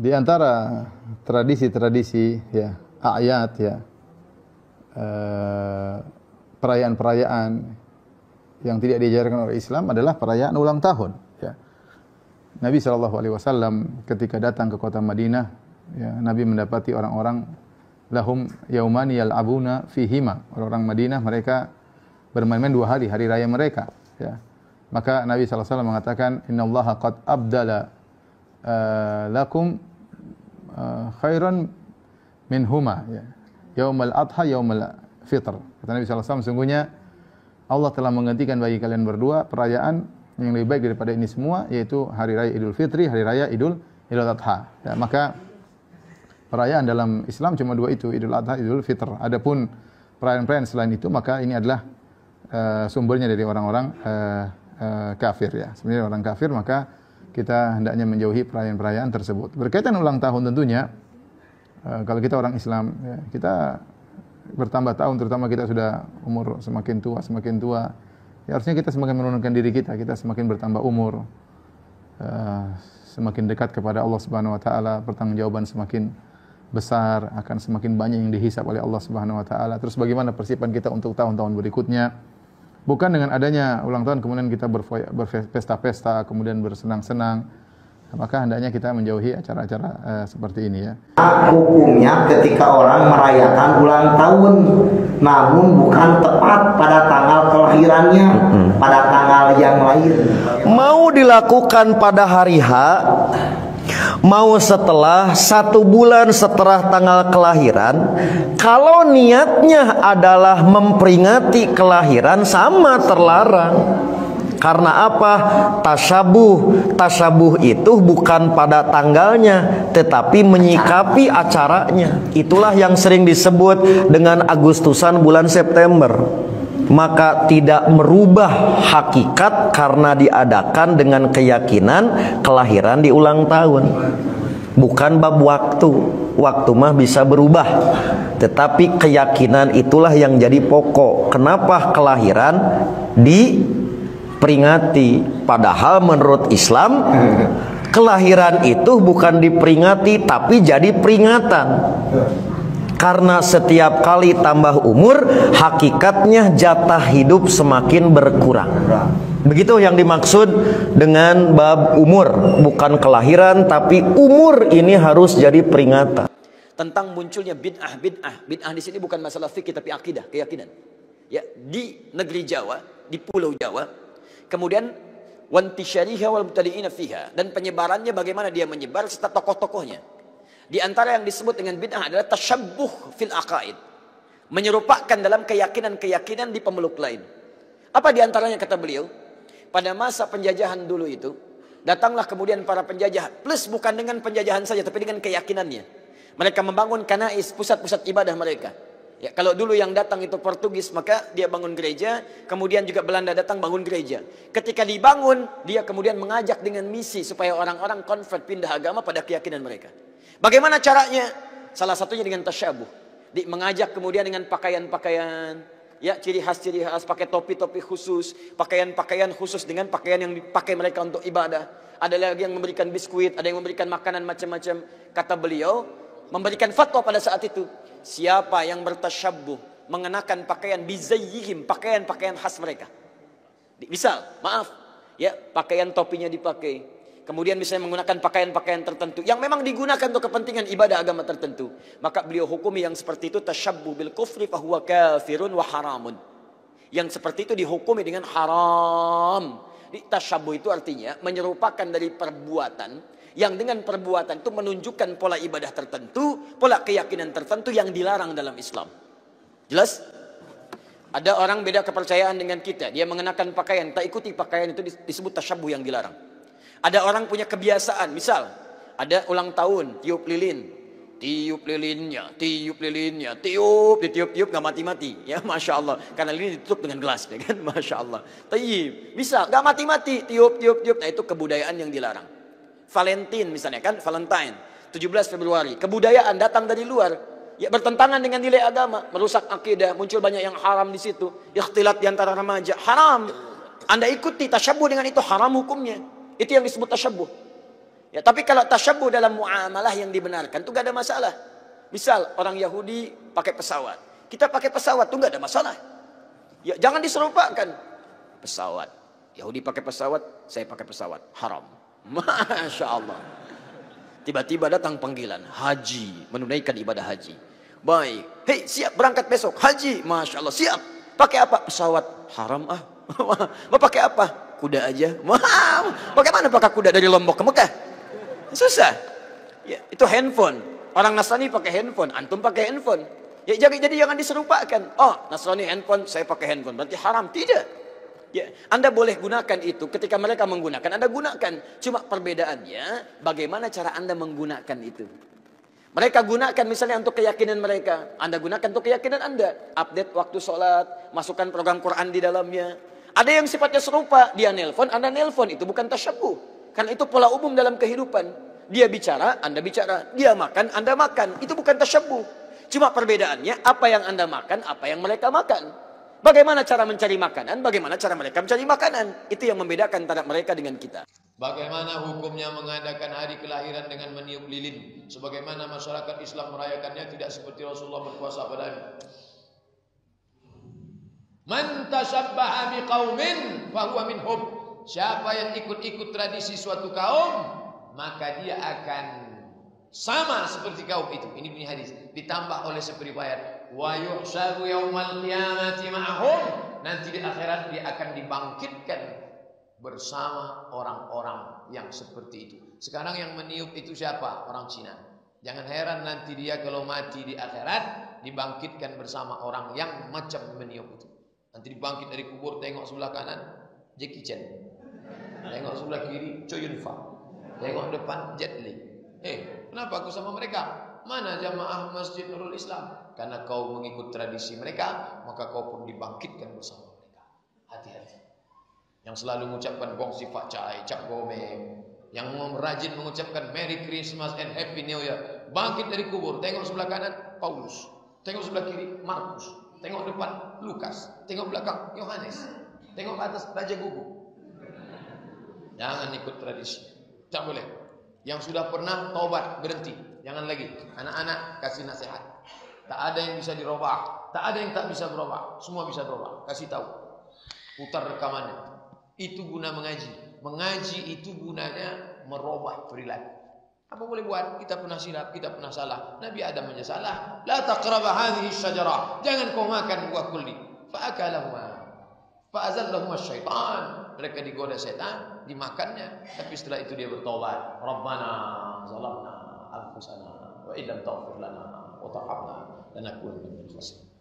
Di antara tradisi-tradisi ya, ayat ya, perayaan-perayaan yang tidak diajarkan oleh Islam adalah perayaan ulang tahun ya. Nabi SAW ketika datang ke kota Madinah ya, Nabi mendapati orang-orang lahum yaumani yal'abuna fihima. Orang-orang Madinah mereka bermain-main 2 hari, hari raya mereka ya. Maka Nabi SAW mengatakan innallaha qad abdala lakum khairan minhuma ya. Yaumul adha yaumul fitr. Kata Nabi SAW, sungguhnya Allah telah menggantikan bagi kalian berdua perayaan yang lebih baik daripada ini semua, yaitu hari raya Idul Fitri, hari raya Idul Adha. Ya, maka perayaan dalam Islam cuma 2 itu, Idul Adha, Idul Fitr. Adapun perayaan-perayaan selain itu, maka ini adalah sumbernya dari orang-orang kafir ya. Sebenarnya orang kafir, maka kita hendaknya menjauhi perayaan-perayaan tersebut. Berkaitan ulang tahun tentunya, kalau kita orang Islam, ya, kita bertambah tahun, terutama kita sudah umur semakin tua, ya harusnya kita semakin menurunkan diri kita semakin bertambah umur, semakin dekat kepada Allah Subhanahu Wa Taala, pertanggungjawaban semakin besar, akan semakin banyak yang dihisab oleh Allah Subhanahu Wa Taala. Terus bagaimana persiapan kita untuk tahun-tahun berikutnya? Bukan dengan adanya ulang tahun kemudian kita berpesta-pesta, kemudian bersenang-senang. Maka hendaknya kita menjauhi acara-acara seperti ini ya. Hukumnya ketika orang merayakan ulang tahun, namun bukan tepat pada tanggal kelahirannya, pada tanggal yang lain. Mau dilakukan pada hari H, mau setelah 1 bulan setelah tanggal kelahiran, kalau niatnya adalah memperingati kelahiran, sama terlarang. Karena apa? Tasabuh itu bukan pada tanggalnya, tetapi menyikapi acaranya. Itulah yang sering disebut dengan Agustusan bulan September. Maka tidak merubah hakikat karena diadakan dengan keyakinan kelahiran di ulang tahun. Bukan bab waktu. Waktu mah bisa berubah, tetapi keyakinan itulah yang jadi pokok. Kenapa kelahiran diperingati? Padahal menurut Islam kelahiran itu bukan diperingati tapi jadi peringatan. Karena setiap kali tambah umur, hakikatnya jatah hidup semakin berkurang. Begitu yang dimaksud dengan bab umur, bukan kelahiran tapi umur ini harus jadi peringatan. Tentang munculnya bid'ah di sini bukan masalah fikih tapi akidah, keyakinan. Ya, di negeri Jawa, di Pulau Jawa, kemudian wantisyariha wal mubtadi'ina fiha, dan penyebarannya bagaimana dia menyebar serta tokoh-tokohnya. Di antara yang disebut dengan bid'ah adalah tasyabbuh fil aqaid, menyerupakan dalam keyakinan-keyakinan di pemeluk lain. Apa di antaranya kata beliau? Pada masa penjajahan dulu itu, datanglah kemudian para penjajah, plus bukan dengan penjajahan saja tapi dengan keyakinannya. Mereka membangun kanais, pusat-pusat ibadah mereka. Ya, kalau dulu yang datang itu Portugis, maka dia bangun gereja, kemudian juga Belanda datang bangun gereja. Ketika dibangun, dia kemudian mengajak dengan misi supaya orang-orang convert, pindah agama pada keyakinan mereka. Bagaimana caranya? Salah satunya dengan tasyabuh. Mengajak kemudian dengan pakaian-pakaian, ya, ciri khas, pakai topi-topi khusus, pakaian-pakaian khusus dengan pakaian yang dipakai mereka untuk ibadah. Ada lagi yang memberikan biskuit, ada yang memberikan makanan macam-macam. Kata beliau, memberikan fatwa pada saat itu, siapa yang bertasyabuh, mengenakan pakaian bizayyihim, pakaian-pakaian khas mereka. Misal, maaf, ya, pakaian topinya dipakai. Kemudian misalnya menggunakan pakaian-pakaian tertentu yang memang digunakan untuk kepentingan ibadah agama tertentu, maka beliau hukumi yang seperti itu tasyabbuh bil kufri fahuwa kafirun wa haramun. Yang seperti itu dihukumi dengan haram. Tasyabbuh itu artinya menyerupakan dari perbuatan yang dengan perbuatan itu menunjukkan pola ibadah tertentu, pola keyakinan tertentu yang dilarang dalam Islam. Jelas? Ada orang beda kepercayaan dengan kita, dia mengenakan pakaian, tak ikuti pakaian itu disebut tasyabbuh yang dilarang. Ada orang punya kebiasaan, misal ada ulang tahun, tiup lilin, tiup lilinnya, ditiup-tiup nggak mati-mati, ya, masya Allah, karena lilin ditutup dengan gelas, ya kan, masya Allah. Tayyib, bisa nggak mati-mati, tiup, nah itu kebudayaan yang dilarang. Valentine misalnya kan, Valentine, 17 Februari, kebudayaan datang dari luar, ya, bertentangan dengan nilai agama, merusak akidah, muncul banyak yang haram di situ, ikhtilat di antara remaja, haram. Anda ikuti tasyabbuh dengan itu, haram hukumnya. Itu yang disebut tasyabbuh. Ya, tapi kalau tasyabbuh dalam muamalah yang dibenarkan itu gak ada masalah. Misal orang Yahudi pakai pesawat, kita pakai pesawat itu gak ada masalah. Ya, jangan diserupakan. Pesawat, Yahudi pakai pesawat, saya pakai pesawat, haram. Masya Allah. Tiba-tiba datang panggilan haji, menunaikan ibadah haji. Baik, hei siap berangkat besok haji, Masya Allah siap. Pakai apa? Pesawat, haram ah. Mau pakai apa? Kuda aja. Bagaimana pakai kuda dari Lombok ke Mekah? Susah. Ya, itu handphone. Orang Nasrani pakai handphone, antum pakai handphone. Ya, jadi jangan diserupakan. Oh, Nasrani handphone, saya pakai handphone. Berarti haram. Tidak. Ya, Anda boleh gunakan itu ketika mereka menggunakan, Anda gunakan. Cuma perbedaannya bagaimana cara Anda menggunakan itu. Mereka gunakan misalnya untuk keyakinan mereka, Anda gunakan untuk keyakinan Anda. Update waktu sholat, masukkan program Quran di dalamnya. Ada yang sifatnya serupa, dia nelpon, Anda nelpon, itu bukan tasyabbuh. Karena itu pola umum dalam kehidupan. Dia bicara, Anda bicara. Dia makan, Anda makan. Itu bukan tasyabbuh. Cuma perbedaannya apa yang Anda makan, apa yang mereka makan. Bagaimana cara mencari makanan, bagaimana cara mereka mencari makanan. Itu yang membedakan antara mereka dengan kita. Bagaimana hukumnya mengadakan hari kelahiran dengan meniup lilin? Sebagaimana masyarakat Islam merayakannya tidak seperti Rasulullah berpuasa padanya. Man tashabbaha biqaumin fahuwa minhum. Siapa yang ikut-ikut tradisi suatu kaum, maka dia akan sama seperti kaum itu. Ini bunyi hadis. Ditambah oleh seperiwayat, wa yuhsyaru yaumal qiyamati ma'hum. Nanti di akhirat dia akan dibangkitkan bersama orang-orang yang seperti itu. Sekarang yang meniup itu siapa? Orang Cina. Jangan heran nanti dia kalau mati di akhirat dibangkitkan bersama orang yang macam meniup itu. Nanti dibangkit dari kubur, tengok sebelah kanan Jackie Chan, tengok sebelah kiri Chow Yun Fat, tengok depan Jet Li. Kenapa aku sama mereka? Mana jamaah Masjid Nurul Islam? Karena kau mengikut tradisi mereka, maka kau pun dibangkitkan bersama mereka. Hati-hati. Yang selalu mengucapkan gong sifat cai, cap gomeng, yang rajin mengucapkan Merry Christmas and Happy New Year, bangkit dari kubur, tengok sebelah kanan Paulus, tengok sebelah kiri Markus, tengok depan Lukas, tengok belakang Yohanes, tengok ke atas Raja Gugu. Jangan ikut tradisi. Tak boleh. Yang sudah pernah taubat berhenti. Jangan lagi. Anak-anak kasih nasihat. Tak ada yang bisa dirubah. Tak ada yang tak bisa berubah. Semua bisa berubah. Kasih tahu. Putar rekamannya. Itu guna mengaji. Mengaji itu gunanya merubah perilaku. Apa boleh buat? Kita pernah silap, kita pernah salah. Nabi Adam aja salah. La taqraba hadhihi syajarah. Jangan kau makan buah kuldi. Fa'akalahuma. Fa'azallahuma syaitan. Mereka digoda setan, dimakannya. Tapi setelah itu dia bertaubat. Rabbana zalamna anfusana wa illam taghfir lana wa tarhamna lanakunanna minal khasirin.